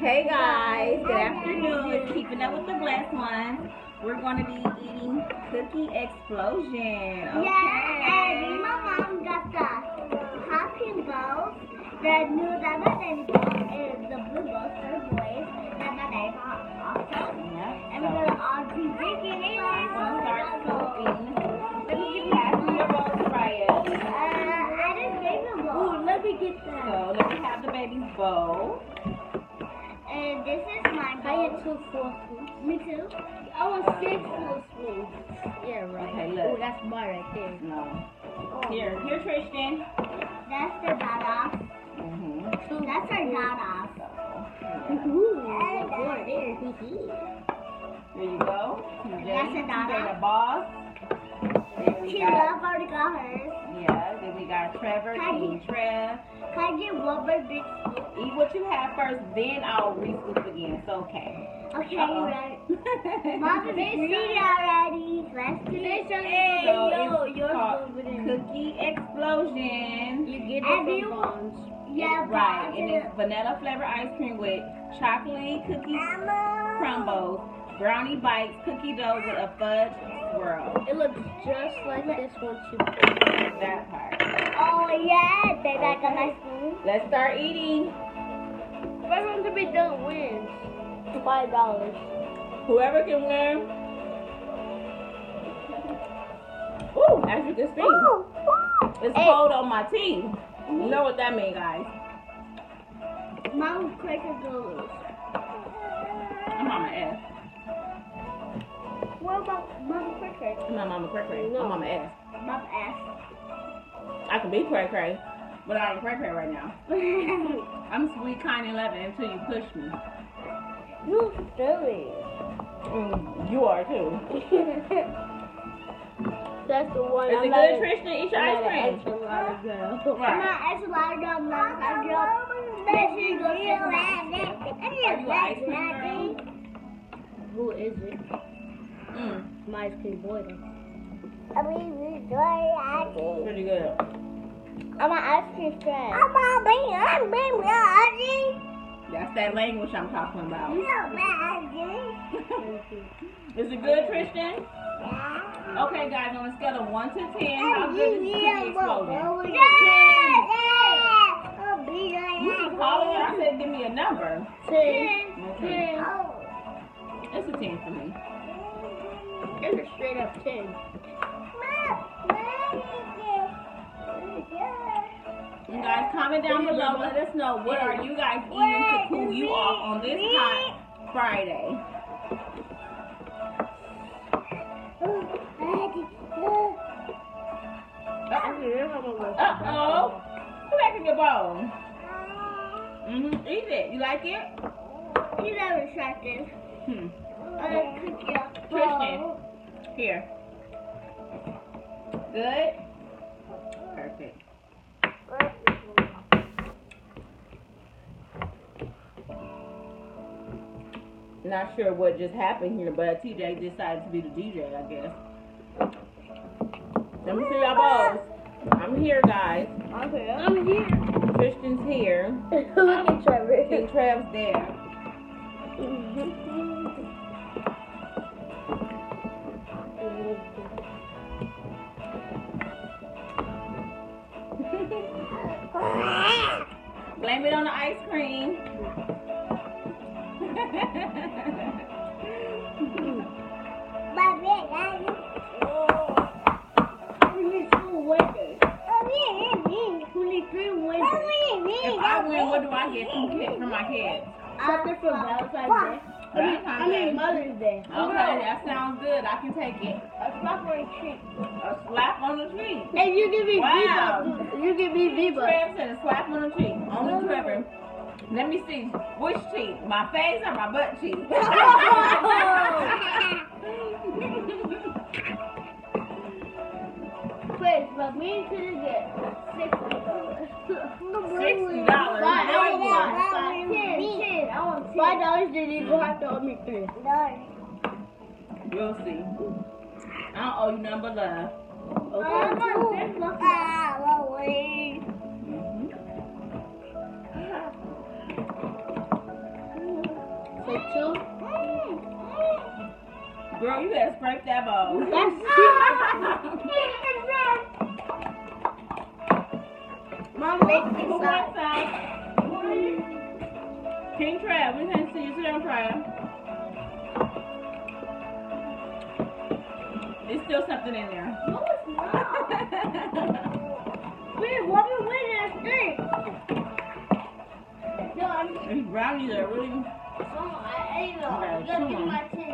Hey guys, good afternoon. It's Keeping Up with the Blessed Ones. We're going to be eating Cookie Explosion. Okay. Yeah, and my mom got the happy balls, the new Dada Daddy balls, and the blue balls for boys, and the daddy ball also. Yeah. And we're gonna all be drinking it. We'll start scooping. Let me give you half of your bowl to Raya. I just gave him a bowl. Ooh, let me get that. So let me have the baby's bowl. And this is my bowl. I had 2 full spoons. Me too. I want 6 full spoons. Yeah, right. Okay, look. Oh, that's mine right there. No. Here, Tristan. That's the Dada. That's our Dada. Ooh, boy, there. There you go. That's a Dada. You're the boss. Then we She got, already got hers. yeah, then we got Trevor, King Trev. Can I get one more big spoon? Eat what you have first, then I'll re-scoop again. It's okay. Okay, Uh-oh. right. Mom is ready already. Let's do it. So it's called Cookie Explosion. You get it And from you- Bonds. Yeah, Right, but and it's vanilla flavor ice cream with chocolate cookie crumbles, brownie bites, cookie dough with a fudge swirl. It looks just like this one you put. That part. Oh yeah, they like a nice spoon. Let's start eating. First one to be done wins. $5. Whoever can win. Ooh, as you can see, it's cold on my teeth. You know what that means, guys. Mom, cracker goes. I'm Mama S. What about Mom cracker? I'm not Mama Cray Cray. I'm Mama S. Mom ass. I can be Cray Cray, but I ain't Cray Cray right now. I'm sweet, kind, and loving until you push me. You silly. You are too. That's the one. Is it good, Tristan? Eat your ice cream. I'm Right. not as loud as I'm not a girl. Then she goes to Are you an ice cream girl? Who is it? My ice cream boy. Pretty good. I'm an ice cream friend. I'm being That's that language I'm talking about. No, Is it good, Tristan? Okay, guys, on a scale of 1 to 10, how good is Cookie Explosion? You keep calling and I said give me a number. 10. Okay. It's a 10 for me. It's a straight up 10. You guys comment down below. Let us know what are you guys eating to cool you off on this hot Friday. Uh-oh. Put back in your bowl. Eat it. You like it? You never distracted. Tristan. Here. Good? Perfect. Not sure what just happened here, but TJ decided to be the DJ, I guess. Let me see your bowls. I'm here, guys. Okay, I'm here. Tristan's here. Look at Trevor. King Trev's there. Blame it on the ice cream. If I win, what do I get from my kids? Something from Valentine's Day. I mean Mother's Day. Okay, that sounds good. I can take it. A slap on the cheek. A slap on the cheek. And you give me Wow. V-Bucks. You give me V-Bucks. Trevor said a slap on the cheek. Only Trevor. Let me see. Which cheek? My face or my butt cheek? Wait, but me couldn't get $60. $60. Five, I Boy, want five. 10. I want 10. $5 didn't even have to owe me 3. You'll see. I don't owe you nothing but love. Take two. Girl, you better scrape that bowl. That's Mama, make Who this wants side. some? King Trav, we can't see you. Sit down, Trav. There's still something in there. No, it's not. Wait, what are we doing? No, These brownies are really. Mama, I ate them. Okay, You gotta give me come my $10.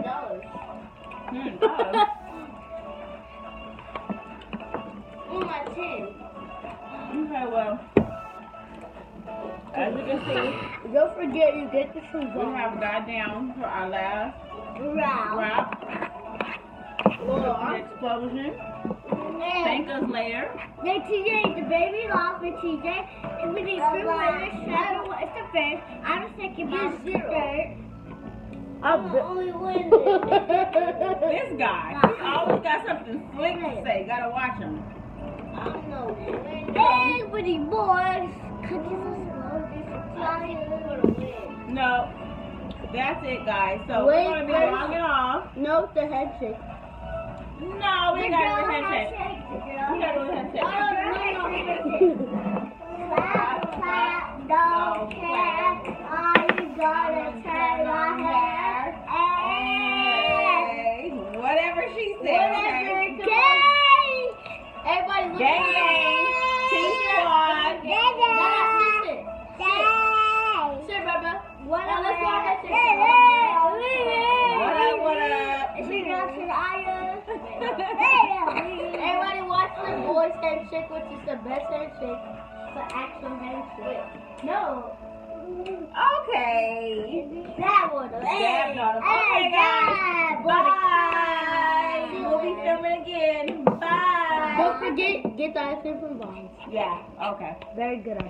Oh. My 10. Okay, well. As you can see, Don't forget you get this from we have got down for our last Wow. wrap. Explosion. Thank us later. Then TJ, the baby lost with TJ. And we need three winners. Trevor is the first. I'm the second. Mom's the third. I'm the only winner. This guy, he always got something slick to say. Gotta watch him. I'm no winner. Hey, Woody boys. Cookies are slow. This is flying over the wind. No, that's it, guys. So Wait, we're gonna be wait. logging off. No, the handshake. No, we gotta do a handshake. We gotta do a handshake. Clap, clap, don't care. All you gotta turn your hair. Hey, whatever she said. Whatever. Okay? Gay. Everybody look Gang, gang, Team Squad. Gay. Sit, Bubba. What up? Let's go ahead and What up, what up? Everybody watch the boys handshake, which is the best handshake. The actual handshake. No. Okay. That one. That one. Okay, guys. Bye. We'll be filming again. Bye. Don't forget, get the ice cream from Bonds. Yeah, okay. Very good.